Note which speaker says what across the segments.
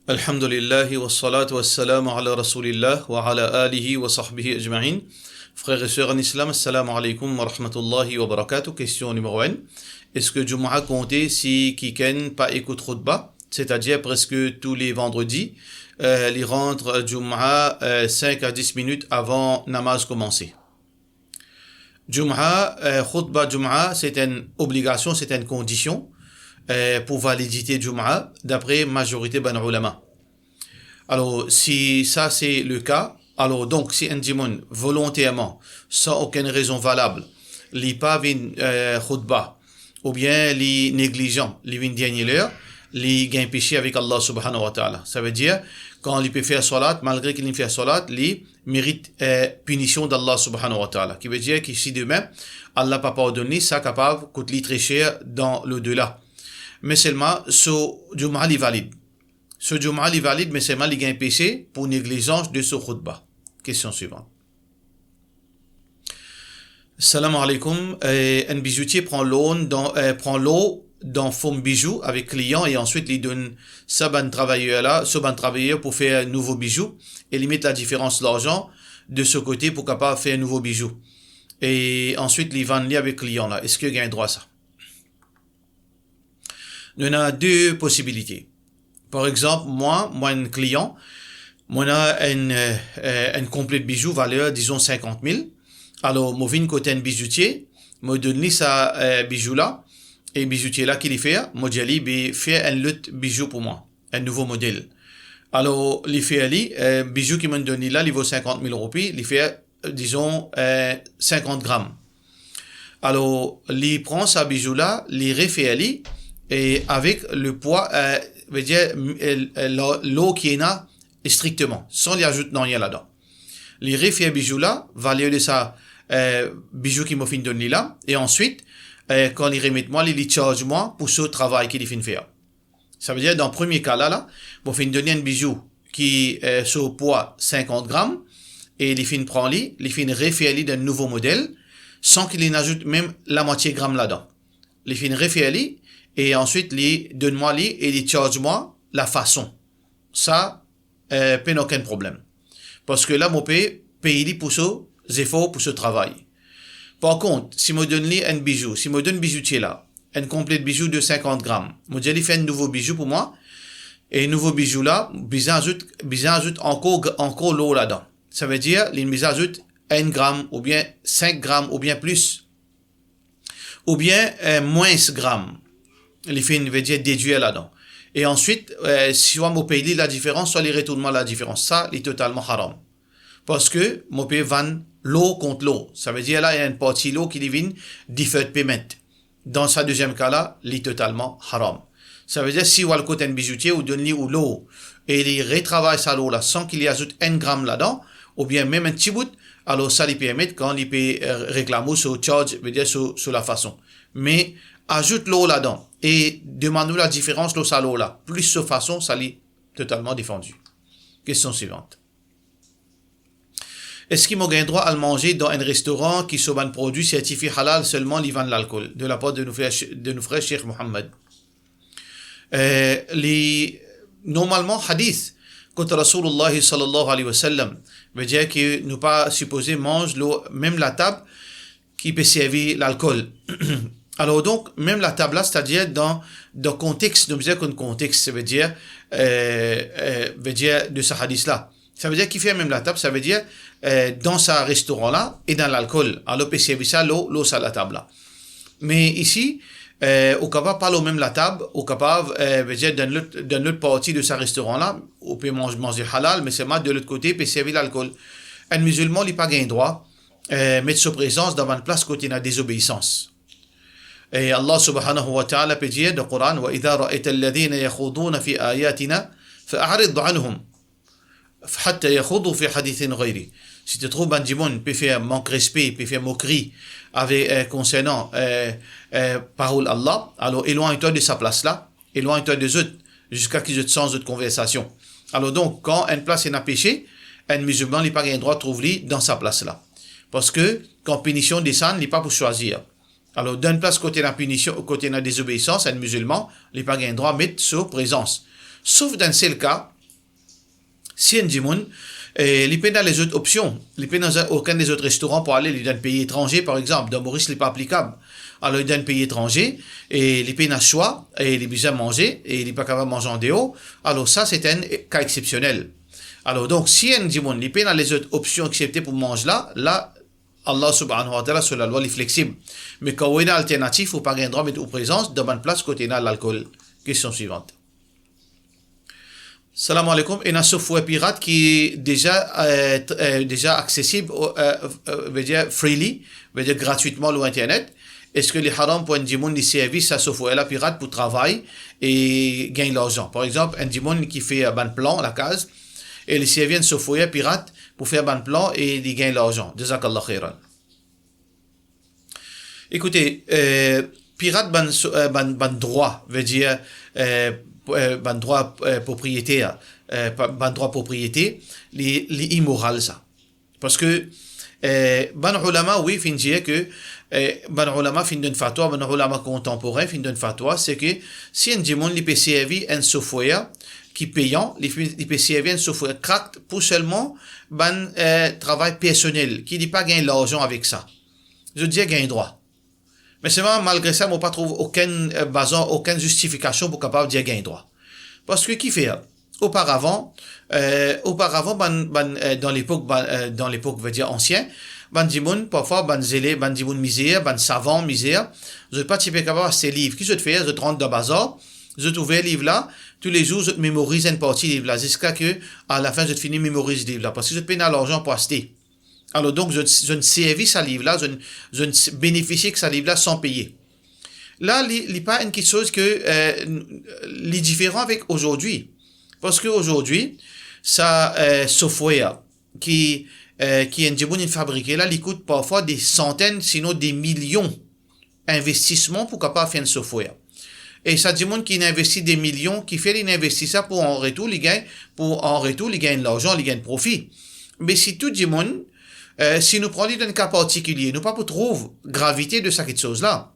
Speaker 1: Alhamdulillah wa salatu wa salam ala rasulillah wa ala alihi wa sahbihi ajma'in. Frères et sœurs en islam, assalamu alaikum wa rahmatullahi wa barakatuh. Question numéro 1. Est-ce que Jumu'ah comptait si quelqu'un pas écoute khutbah, c'est-à-dire presque tous les vendredis, il rentre Jumu'ah 5 à 10 minutes avant namaz commencer? Jumu'ah, khutbah Jumu'ah, c'est une obligation, c'est une condition pour validité Jumu'ah d'après majorité ben ulama. Alors, si ça c'est le cas, alors donc si un dimon volontairement, sans aucune raison valable, li pas vin khutbah, ou bien li négligent, li vin dernière l'heure, li gagne péché avec Allah subhanahu wa ta'ala. Ça veut dire, quand il peut faire salat, malgré qu'il ne fait salat, li mérite punition d'Allah subhanahu wa ta'ala. Qui veut dire qu'ici demain, Allah pas pardonné, ça capable coûte li très cher dans l'au-delà. Mais seulement, ce Jumu'ah est valide. Ce Jumu'ah est valide, mais seulement il gagne péché pour négligence de ce khutbah. Question suivante. Salam alaikum. Un bijoutier prend l'eau dans fond bijou avec client et ensuite il donne ce ban travailleur pour faire un nouveau bijou et limite la différence de l'argent de ce côté pour capable faire un nouveau bijou. Et ensuite il vend avec client là. Est-ce qu'il gagne droit à ça? Il y en a deux possibilités. Par exemple, moi, un client, moi, un complet de bijoux valeur, disons, 50 000. Alors, moi, viens côté un bijoutier, moi, donne sa bijou là, et bijoutier là, qu'il fait, moi, j'ai fait un lot bijou pour moi, un nouveau modèle. Alors, il fait, bijou qui m'a donné là, il vaut 50 000 roupies, il fait, disons, 50 grammes. Alors, il prend sa bijou là, il refait, et avec le poids, veut dire l'eau qui est là strictement, sans y ajouter rien là-dedans. Les refait bijou là, valeur de ça bijou qui m'a fait donner là, et ensuite quand il remet moi, il charge moi pour ce travail qu'il fait faire. Ça veut dire dans le premier cas là, m'a fait donner un bijou qui sur poids 50 grammes et il fait prend il fait refait d'un nouveau modèle sans qu'il n'ajoute même la moitié gramme là-dedans. Il fait refait et ensuite, donne-moi et il charge-moi la façon. Ça, pas aucun problème. Parce que là, mon paye pour ce efforts, pour ce travail. Par contre, si me donne un bijou, si me donne un bijoutier là, un complet de bijou de 50 grammes, moi, j'ai fait un nouveau bijou pour moi, et un nouveau bijou là, bizarre ajoute encore l'eau là-dedans. Ça veut dire, il ajoute 1 gramme, ou bien 5 grammes, ou bien plus. Ou bien, moins grammes. Les filles veut dire déduire là-dedans. Et ensuite, si on me paye la différence, soit les retournements la différence. Ça, est totalement haram. Parce que, mon paye vend l'eau contre l'eau. Ça veut dire là, il y a une partie l'eau qui devient deferred payment. Dans sa deuxième cas là, est totalement haram. Ça veut dire, si on a le côté un bijoutier ou donne ou l'eau, et il retravaille sa l'eau là, sans qu'il y ajoute 1 gramme là-dedans, ou bien même un petit bout, alors ça, il permet quand il peut réclamer sur charge, veut dire sur la façon. Mais, ajoute l'eau là-dedans et demande-nous la différence l'eau ça l'eau là. Plus de façon, ça l'est totalement défendu. Question suivante. Est-ce qu'il m'a gagné droit à le manger dans un restaurant qui soit un produit certifié halal seulement il vend l'alcool de la part de nos frères Cheikh Mohammed? Normalement, hadith, quand Rasulullah sallallahu alayhi wa sallam veut dire que nous pas supposé manger même la table qui peut servir l'alcool. Alors donc, même la table là, c'est-à-dire dans contexte, nous disons qu'un contexte, ça veut dire de ce hadith là. Ça veut dire qu'il fait même la table, ça veut dire dans ce restaurant là et dans l'alcool. Alors, peut servir ça, l'eau sur la table là. Mais ici, au capable pas même la table, au capable, veut dire dans l'autre partie de ce restaurant là, on peut manger halal, mais seulement de l'autre côté, peut servir l'alcool. Un musulman, il n'a pas gain droit, mettre sa présence dans une place côté de la désobéissance. Et Allah subhanahu wa ta'ala peut dire dans le Coran وَإِذَا رَأَيْتَ الَّذِينَ يَخُوضُونَ فِي آيَاتِنَا فَأَعْرِضْ عَنْهُمْ حَتَّى يَخُوضُوا فِي حَدِيثٍ غَيْرِهِ. Si tu trouves un démon peut faire manque respect, peut faire moquerie avec concernant parole Allah, alors éloigne-toi de sa place là, éloigne-toi des autres jusqu'à qu'ils aient sens de conversation. Alors donc quand une place est un péché, un musulman n'a pas le droit de trouver dans sa place là. Parce que quand punition descend, il n'est pas pour choisir. Alors, d'une place côté de la punition, côté de la désobéissance, un musulman, il n'a pas le droit de mettre sur présence. Sauf dans ce cas, si un dimoun, il peut dans les autres options, il peut dans aucun des autres restaurants pour aller dans un pays étranger, par exemple. Dans Maurice, ce n'est pas applicable. Alors, il est dans un pays étranger, et il peut dans choix, et il est besoin de manger, et il n'est pas capable de manger en dehors. Alors, ça, c'est un cas exceptionnel. Alors, donc, si un dimoun, il peut dans les autres options acceptées pour manger là, Allah subhanahu wa ta'ala, sur la loi, il est flexible. Mais quand on est alternatif, il ne faut pas avoir droit mettre en présence de bonne place côté de l'alcool. Question suivante. Salam alaikum. Il y a un software pirate qui est déjà accessible, veut dire freely, veut dire gratuitement sur Internet. Est-ce que les haram pour un dimoun qui service à software pirate pour travailler et gagner l'argent? Par exemple, un dimoun qui fait un plan, la case, et il servit un software pirate pour faire un plan et il gagne l'argent. Jazakallah khairan. Écoutez, pirate ban droit, veut dire ban droit propriétaire, ban droit propriété, les immoral ça. Parce que ban ulama, oui, fin dire que ban ulama fin d'une fatwa, ban ulama contemporain fin d'une fatwa, c'est que si un dimoun li peut servir un software qui payant, les PCA viennent software cracked pour seulement travail personnel, qui dit pas gagner l'argent avec ça. Je dis gagner droit. Mais c'est vraiment, malgré ça, on ne pas trouve aucune justification pour capable de dire gagner droit. Parce que qui fait? Auparavant, dans l'époque, veut dire ancien, dimoun, parfois, zélé, dimoun misère, savant misère, je ne pas capable de ces livres. Qui je te fais? Je te rentre dans le bazar, je trouve le livre là, tous les jours, je te mémorise une partie du livre là, jusqu'à que, à la fin, je te finis mémorise le livre là, parce que je te paye l'argent pour acheter. Alors donc, je ne servis ce livre là, je ne bénéficie que ce livre là sans payer. Là, il n'y a pas une chose que, les différent avec aujourd'hui. Parce qu'aujourd'hui, ça, software, qui est un djiboun fabriqué là, il coûte parfois des centaines, sinon des millions d'investissements pour capable faire un software. Et ça dit monde qui investit des millions, qui fait l'investit ça pour en retour, il gagne de l'argent, il gagne profit. Mais si tout dit monde, si nous prenons un cas particulier, nous pas pour trouver gravité de cette chose-là.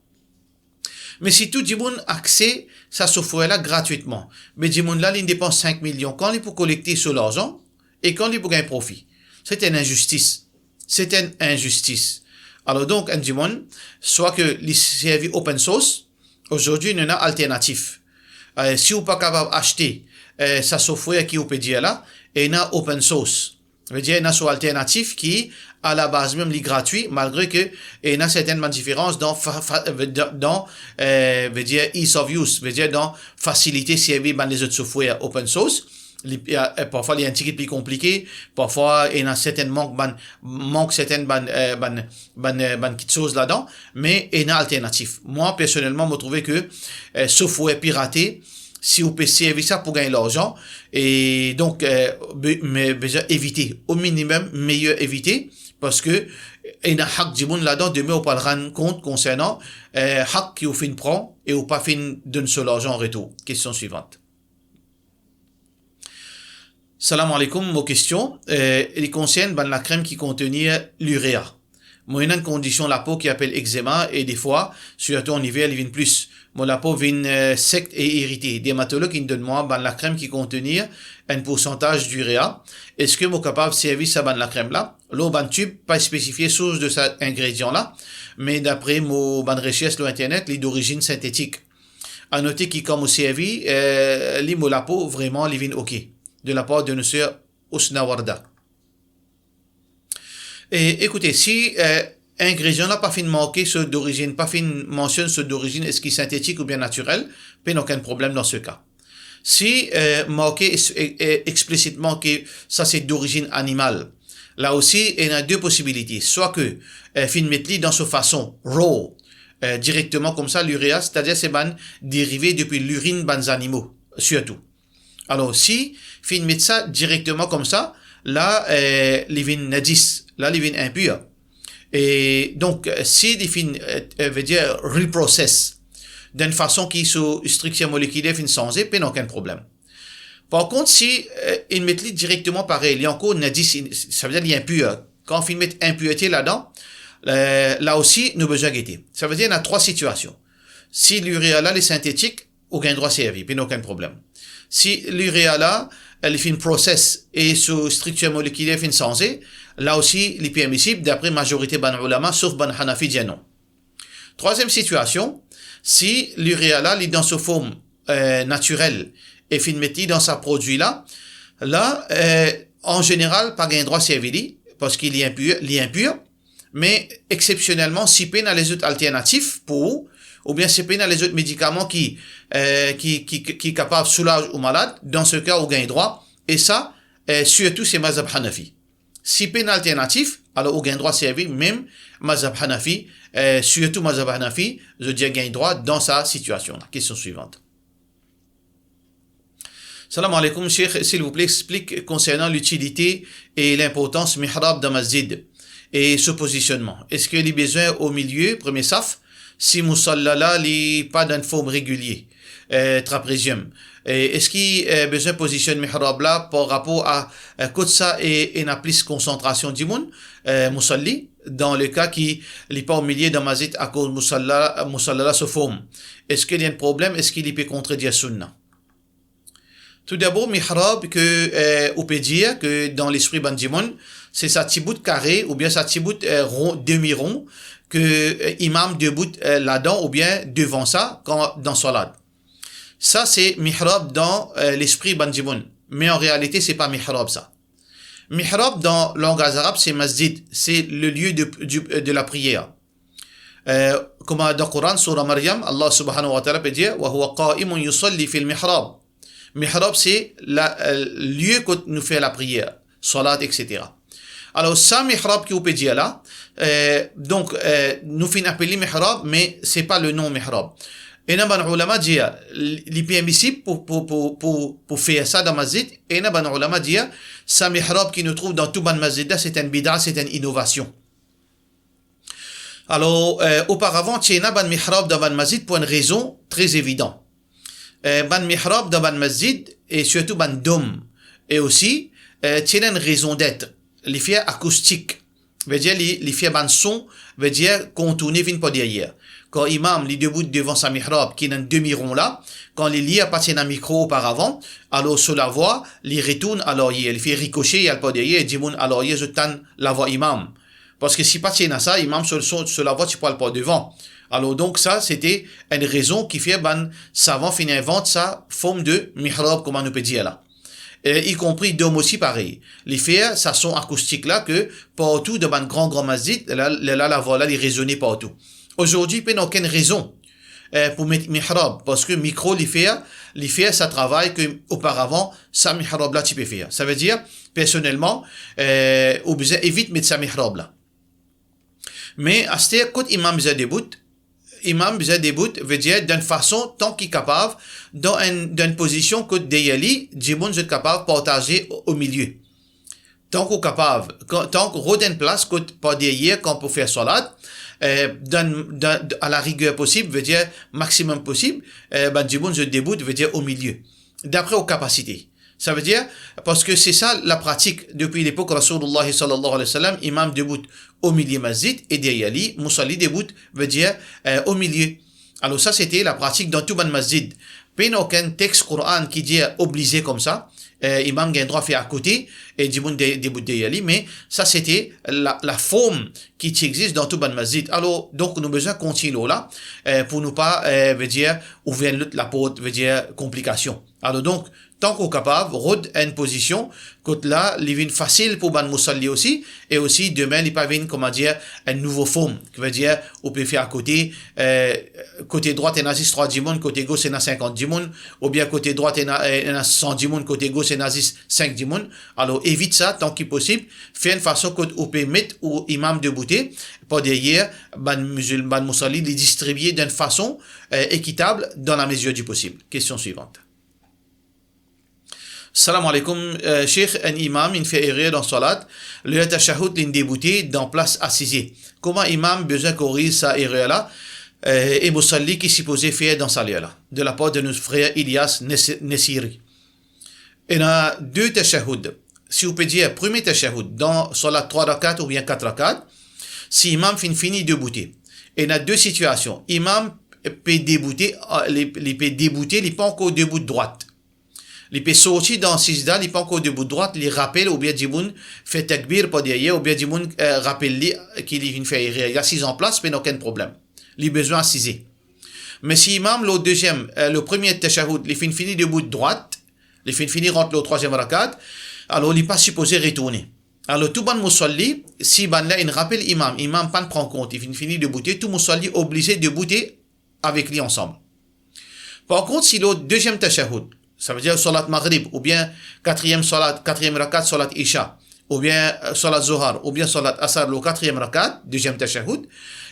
Speaker 1: Mais si tout dit monde accès, ça software là gratuitement. Mais dit monde là, il dépense 5 millions. Quand il peut collecter sur l'argent, et quand il peut gagner profit. C'est une injustice. C'est une injustice. Alors donc, un dit monde, soit que les services open source, aujourd'hui, il y en a alternatif. Si vous pas capable d'acheter sa software qui vous peut dire là, et il y a open source. Veut dire, il y a sur alternatif qui, à la base même, est gratuit, malgré que il y a certaines différences dans veut dire, ease of use, veut dire, dans facilité servir dans les autres software open source. Parfois, il y a un petit peu plus compliqué. Parfois, il y a certaines manque certaines petites choses là-dedans. Mais il y a une alternative. Moi, personnellement, je trouve que, software piraté, si vous pouvez servir ça pour gagner l'argent, et donc, mais déjà éviter. Au minimum, meilleur éviter. Parce que, il y a un hack du monde là-dedans, demain, on peut le rendre compte concernant, hack qui vous fait prend et ou pas fait d'un seul argent en retour. Question suivante. Salam alaikum, mon question, il concerne la crème qui contenait l'uréa. Moi, il y a une condition la peau qui appelle eczéma et des fois, surtout en hiver, il vient plus. Moi, la peau vient sec et irritée. Dermatologue, il me donne moi la crème qui contenait un pourcentage d'uréa. Est-ce que moi capable de servir ça la crème là? L'eau tube, pas spécifié source de cet ingrédient là, mais d'après mon recherche sur internet, il est d'origine synthétique. À noter qu'il comme au servi, la peau vraiment il vient ok. De la part de nos sœurs Ousna Warda. Et écoutez, si ingrédient n'a pas fait marquer ceux d'origine, pas fait mentionne ceux d'origine, est-ce qu'il est synthétique ou bien naturel, il n'y a aucun problème dans ce cas. Si marqué explicitement que ça c'est d'origine animale, là aussi il y a deux possibilités. Soit que fin mettre dans sa façon raw, directement comme ça l'uréa, c'est-à-dire c'est dérivé depuis l'urine des animaux, surtout. Alors, si, fin mettre ça directement comme ça, là, les vins nadis, là, les vins impurs. Et donc, si les fins, veut dire, reprocess, d'une façon qui est sous structure moléculaire, fin sans il n'y a aucun problème. Par contre, si, ils mettent directement pareil, il y a encore nadis, ça veut dire, il est impur. Quand ils mettent impureté là-dedans, là aussi, nous besoin guetter. Ça veut dire, il y a trois situations. Si l'uréa là, est synthétique, aucun droit servi, puis aucun problème. Si l'uréa là, elle fait une process et sous structure moléculaire fin changé, là aussi, il est permissible d'après majorité ban ulama, sauf ban Hanafi dit non. Troisième situation, si l'uréa là, il est dans sa forme naturelle et fin mettre dans sa produit là, en général, pas gain droit servir parce qu'il est impur, mais exceptionnellement, si peine à les autres alternatifs pour, ou bien si peine à les autres médicaments qui capable de soulager au malade, dans ce cas, on gagne droit, et ça, surtout c'est mazhab Hanafi. Si peine alternatif, alors on gagne droit servir, même mazhab Hanafi, surtout mazhab Hanafi, je dis gagne droit dans sa situation. Question suivante. Salam alaikum, Cheikh, s'il vous plaît, explique concernant l'utilité et l'importance mihrab dans masjid et ce positionnement. Est-ce qu'il y a besoin au milieu, premier saf, si musalla là, n'est pas d'une forme régulière, trapézium. Est-ce qu'il y a besoin de positionner mihrab là par rapport à ça et une plus concentration du monde, musalli, dans le cas qui n'est pas au milieu dans masjid à cause musalla là se forme. Est-ce qu'il y a un problème? Est-ce qu'il peut contredire sunna? Tout d'abord, mihrab, on peut dire que dans l'esprit bandimon, c'est sa petit bout de carré, ou bien sa petit bout demi-rond, que imam debout là-dedans, ou bien devant ça, dans salat. Ça, c'est mihrab dans l'esprit bandimon. Mais en réalité, c'est pas mihrab, ça. Mihrab dans le langage arabe, c'est masjid. C'est le lieu de la prière. Comme dans le Coran, surah Maryam, Allah subhanahu wa ta'ala peut dire, wa huwa qa'imun yusalli fil mihrab. Mihrab, c'est le lieu que nous fait la prière, salat, etc. Alors, ça, mihrab qui peut dire là, nous finissons appeler mihrab, mais c'est pas le nom mihrab. Et nous avons ulama dit, il est permissible pour faire ça dans masjid, et nous avons ulama dit, ça mihrab qui nous trouve dans tout ban masjid, c'est une bid'a, c'est une innovation. Alors, auparavant, il y a un mihrab dans ban masjid pour une raison très évidente. Ban mihrab dans ban masjid et surtout ban dôme et aussi tient une raison d'être les fiers acoustiques veut dire les fiers ban son veut dire contourner vient pas derrière quand imam les debout devant sa mihrab qui est un demi-rond là quand les lit appartient à un micro auparavant alors sur la voix les retourne alors il fait ricocher il a pas derrière dit mon alors il je tente la voix imam parce que si pas tient à ça imam sur la voix tu parles pas devant. Alors donc ça c'était une raison qui fait ban savant fin invente sa forme de mihrab comme on peut dire là. Y compris dôme aussi pareil. Les faire ça son acoustique là que partout dans ban grand masjid là la voix là les résonner partout. Aujourd'hui il n'y a aucune raison pour mettre mihrab parce que micro les faire ça travaille que auparavant ça mihrab là tu peux faire. Ça veut dire personnellement ou besoin évite mettre sa mihrab là. Mais à ce quand imam besoin debout imam besoin debout veut dire d'une façon tant qu'il est capable dans une position que d'ayali djibon est capable de partager au milieu tant qu'on capable tant qu'on redonne place que pas derrière quand pour faire salat à la rigueur possible veut dire maximum possible djibon est debout veut dire au milieu d'après aux capacités. Ça veut dire, parce que c'est ça la pratique depuis l'époque Rasulullah sallallahu alayhi wa sallam, imam debout au milieu masjid et derrière lui, musalli debout veut dire au milieu. Alors ça c'était la pratique dans tout ban masjid. Pas aucun texte Coran qui dit obligé comme ça. Imam a un droit faire à côté et debout derrière lui, mais ça c'était la forme qui existe dans tout ban masjid. Alors donc nous avons besoin de continuer là pour ne pas veut dire ouvrir la porte veut dire complication. Alors donc tant qu'on est capable, rôde une position, côté là, il vient facile pour ban musalli aussi, et aussi demain, il peut venir, comment dire, une nouvelle forme, qui veut dire, on peut faire à côté, côté droit, il y a 3 dimon, côté gauche, il y a 50 dimon, ou bien côté droit, il y a 100 dimon, côté gauche, il y a 5 dimon. Alors, évite ça, tant qu'il est possible, fais une façon qu'on peut mettre au imam de bouter, pas derrière, ban musalli, les distribuer d'une façon équitable dans la mesure du possible. Question suivante. Salam alaikum, Cheikh, un imam, il fait erreur dans salat, le tashahhud l'indébouté dans place assise. Comment imam besoin corriger sa erreur là, et musalli qui supposé faire dans sa lieu là, de la part de notre frère Ilyas Nessiri. Il y a 2 tashahhud. Si vous pouvez dire, premier tashahhud, dans salat 3 rakats ou bien 4 rakats, si imam finit débouté. Il y a 2 situations. Imam peut débouter, il peut débouter, il n'est pas encore debout de droite. Il peut sortir dans Sijda, il peut encore debout droite, il rappelle, ou bien Djiboun fait takbir pas derrière, ou bien Djiboun rappelle qu'il fait, il assise en place, mais aucun problème. Il a besoin d'assiser. Mais si imam, le premier tashahhud, il finit debout de droite, il finit rentre le troisième rakat, alors il n'est pas supposé retourner. Alors tout ban musalli, si ban là, il rappelle imam pas prend compte, il finit de bouter, tout musalli obligé de bouter avec lui ensemble. Par contre, si le deuxième tashahhud, ça veut dire salat maghrib, ou bien quatrième rakat, salat isha, ou bien salat zohar, ou bien salat asar, le quatrième rakat, deuxième tashahhud,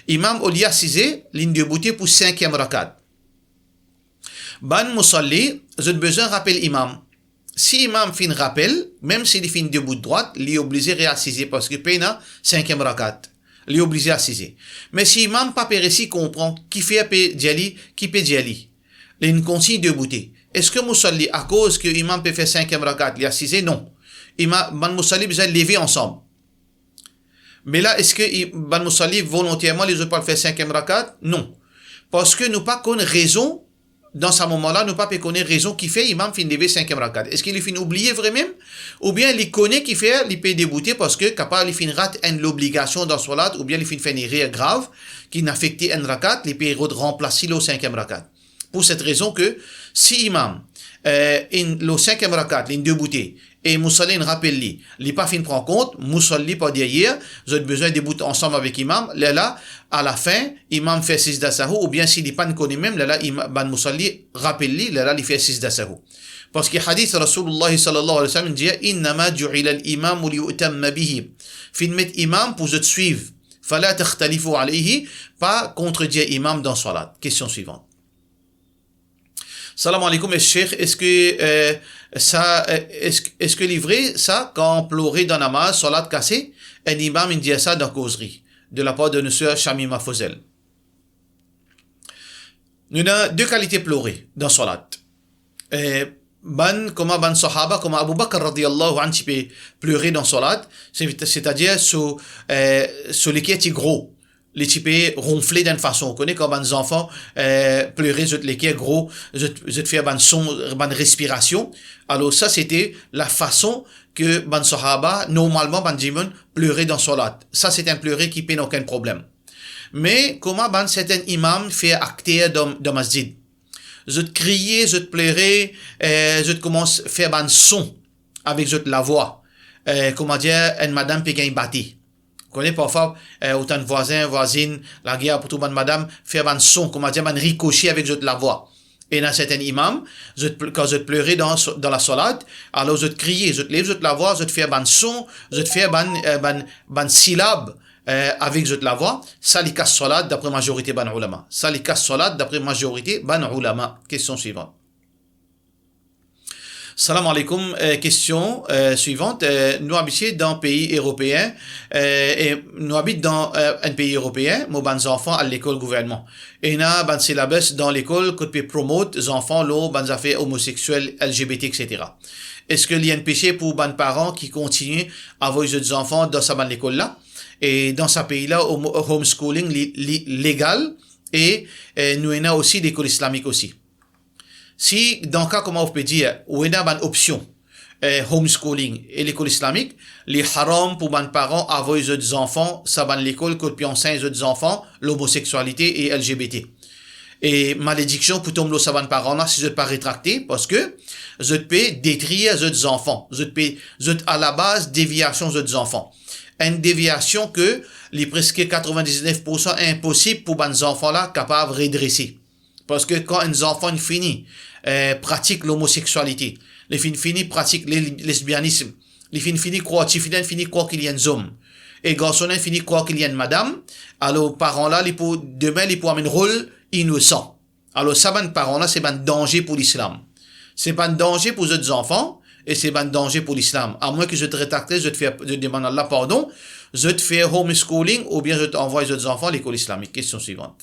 Speaker 1: imam au lieu assisé, ligne de bouter pour cinquième rakat. Ban musalli, j'ai besoin rappel imam. Si imam fin rappel, même s'il fin debout de droite, il est obligé de réassiser parce que pena cinquième rakat. Il est obligé d'assiser. Mais si imam pas réussi comprend qui fait djali, qui peut djali, il continue de bouter. Est-ce que musalli, à cause que imam peut faire cinquième rakat, il a assisé? Non. Ban musalli besoin de lever ensemble. Mais là, est-ce que ban musalli volontairement les autres pas faire cinquième rakat? Non. Parce que nous pas connaît raison, dans ce moment-là, nous pas connaître raison qui fait imam fin lever cinquième rakat. Est-ce qu'il fin oublier vraiment? Ou bien il connaît qui fait, il peut débouter parce que capable il fin rate l'obligation dans salat, ou bien il fin faire une erreur grave qui n'affecte un rakat, il peut remplacer le cinquième rakat. Pour cette raison que si imam le cinquième rakat, il débouté et musalli rappelle lui, il pas fin prend compte, musalli pas derrière, vous avez besoin de débouter ensemble avec imam, là à la fin, imam fait sijda sahou, ou bien s'il n'est pas connu même, là ban musalli rappelle lui, là il fait sijda sahou. Parce que hadith Rasulullah sallallahu alayhi wa sallam dit innama ju'ila al-imam li yu'tamma bihi. Fin met imam pour te suivre. Fala takhtalifu alayhi, pas contredire imam dans salat. Question suivante. Salam alaikum, Cheikh, est-ce que livré ça, quand on pleurait dans namaz, salat cassé, un imam il dit ça dans causerie, de la part de notre sœur Shamima Fauzel. Nous avons deux qualités pleurer dans salat. Ban sahaba, comme Abu Bakr radiyallahu anhu, peut pleurer dans salat, c'est-à-dire sur les qui est gros. Les types ronfler d'une façon. On connaît quand les enfants pleurer, je te les gros, je te fais ban son, ban respiration. Alors ça c'était la façon que ban sahaba normalement ban jimon pleurer dans salat. Ça c'est un pleurer qui n'a aucun problème. Mais comment ban certains imams fait acter dans masjid. Je te crier, je te pleurer, je te commence faire ban son avec je te la voix. Comment dire, une madame peut gagner bâti. Vous connaissez parfois autant de voisins, voisines, la guerre pour tout le monde, madame, faire un son, comment dire, un ricochet avec la voix. Et dans certains imams, quand je te pleurais dans la salat, alors je te criais, je te lève, je te la voix, je te fais un son, je te fais un syllabe avec la voix. Ça les casse salat d'après majorité ban ulama. Ça les casse salat d'après majorité ban ulama. Question suivante. Salam alaikum, question suivante. Nous habitons dans un pays européen et nous habitons dans un pays européen, nos enfants à l'école gouvernement. Et nous avons syllabus dans l'école qui peut promouvoir les enfants, les affaires homosexuelles, LGBT, etc. Est-ce qu'il y a un péché pour les parents qui continuent à avoir des enfants dans cette école-là? Et dans ce pays-là, homeschooling légal et nous avons aussi l'école islamique aussi. Si, dans le cas, comment on peut dire, où il y a une option, homeschooling et l'école islamique, les haram pour les parents avoir des enfants, ça va l'école, que puis enseigne des enfants, l'homosexualité et LGBT. Et malédiction pour tomber ça va les parents là, si je ne pas rétracter, parce que je peux détruire des enfants. Je à la base, déviation des enfants. Une déviation que les presque 99% impossible pour les enfants là, capables de redresser. Parce que quand un enfant finit pratique l'homosexualité, les filles finit pratique le lesbianisme, les filles finit croire qu'il y a un homme, et garçon finit croire qu'il y a une madame, alors parents là, demain ils pour amener un rôle innocent. Alors ça, ben parents là, c'est un danger pour l'islam. C'est un danger pour les enfants et c'est un danger pour l'islam. À moins que je te rétracte, je demande à Allah pardon, je te fais homeschooling ou bien je t'envoie les enfants à l'école islamique. Question suivante.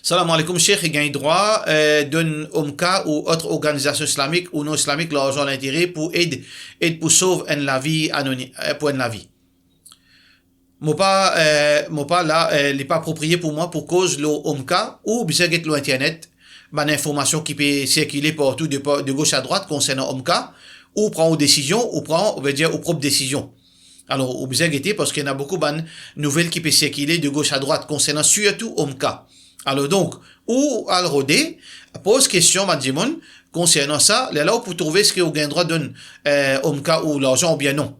Speaker 1: Salam alaikum, Cheikh, il gagne droit d'une OMCA ou autre organisation islamique ou non islamique l'argent l'intérêt pour aider pour sauver la vie anonyme, pour la vie. Mon pas là, il n'est pas approprié pour moi pour cause le OMCA ou bien que l'internet, ben, information qui peut circuler partout de gauche à droite concernant Omka, ou prend aux décisions, ou prend, on va dire, aux propres décisions. Alors, au besoin guetter, parce qu'il y en a beaucoup de nouvelles qui peuvent circuler de gauche à droite concernant surtout Omka. Alors donc, ou al rodé, pose question, Madjimoun, concernant ça, là, pour trouver ce qu'il y a un droit d'un Omka ou l'argent ou bien non.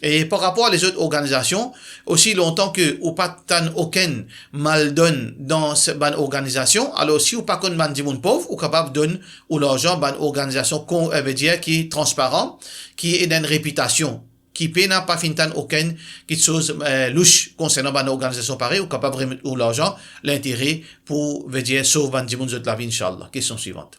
Speaker 1: Et par rapport à les autres organisations, aussi longtemps que ou pas tant aucun mal donne dans cette ban organisation, alors si ou pas qu'on ban Madjimoun pauvre, ou capable de donner ou l'argent ban organisation qu'on veut dire qui est transparent, qui est d'une réputation, qui n'a pas fintan aucune quelque chose louche concernant une organisation pareille, ou capable de remettre l'argent, l'intérêt pour veut dire sauve Bandimoun de la vie, Inch'Allah. Question suivante.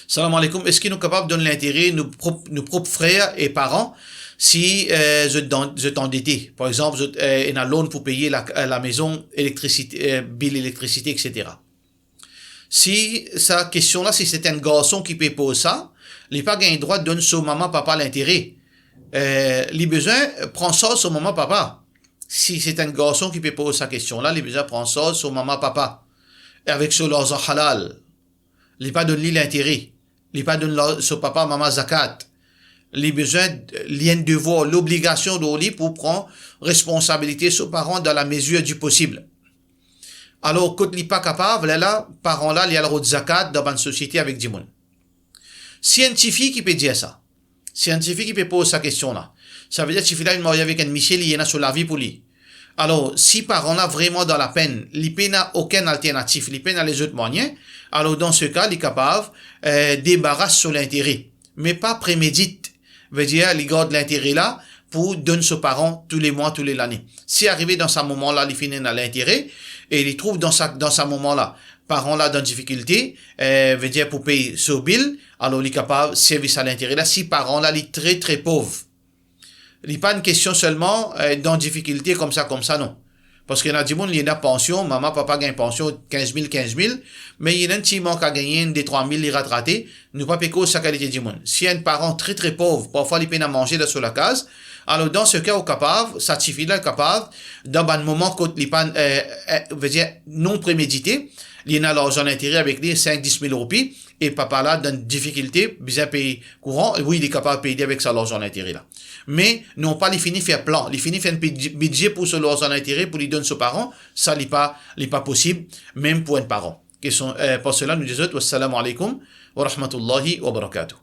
Speaker 1: Salam alaikum. Est-ce qu'ils sont capables de donner l'intérêt nos propres frères et parents si je t'endetté? Par exemple, il y a un loan pour payer la maison, électricité, bill électricité, etc. Si sa question-là, si c'est un garçon qui peut poser ça, il n'a pas le droit de donner son maman, papa l'intérêt. Les besoins prend ça sur maman papa. Si c'est un garçon qui peut poser sa question-là, les besoins prend ça sur maman papa. Et avec sur l'argent halal. Les pas donner l'intérêt. Les pas donner sur papa maman zakat. Les besoins, lien de devoir, l'obligation de lui pour prendre responsabilité sur parents dans la mesure du possible. Alors, quand il n'est pas capable, là, parents là, il y a le droit de zakat dans une société avec du monde. Scientifique qui peut dire ça. Scientifique qui peut poser sa question-là. Ça veut dire que si il a une mariage avec un Michel, il y en a sur la vie pour lui. Alors, si parents là vraiment dans la peine, il n'a aucune alternative, il n'a les autres moyens, alors dans ce cas, il est capable débarrasser sur l'intérêt. Mais pas prémédite. Veut dire, il garde l'intérêt là pour donner aux parents tous les mois, tous les années. Si arrivé dans ce moment-là, il finit dans l'intérêt, et il trouve dans ce moment-là, parents là dans difficulté, veut dire pour payer ce bill, alors il est capable de servir à l'intérêt là. Si parents là, il est très très pauvre. Il n'est pas une question seulement dans difficulté comme ça, non. Parce qu'il y en a du monde, il y a une pension, maman, papa gagne pension 15 000, mais il y a un petit manque à gagner des 3 000 il raté, nous pas péco sa qualité du monde. Si un parent très très pauvre, parfois il peine à manger là sur la case, alors dans ce cas, au capable, ça suffit là, capable, dans un moment quand il pas, veut dire, non prémédité, il y a l'argent d'intérêt avec les 5-10 000 roupies, et papa là, dans une difficulté, bien payer courant, oui, il est capable de payer avec ça l'argent d'intérêt là. Mais, non pas, il finit faire plan, il finit faire un budget pour ce l'argent d'intérêt, pour lui donner ses parents, ça, il n'est pas possible, même pour un parent. Pour cela, nous disons, wassalamu alaikum, wa rahmatullahi wa barakatuh.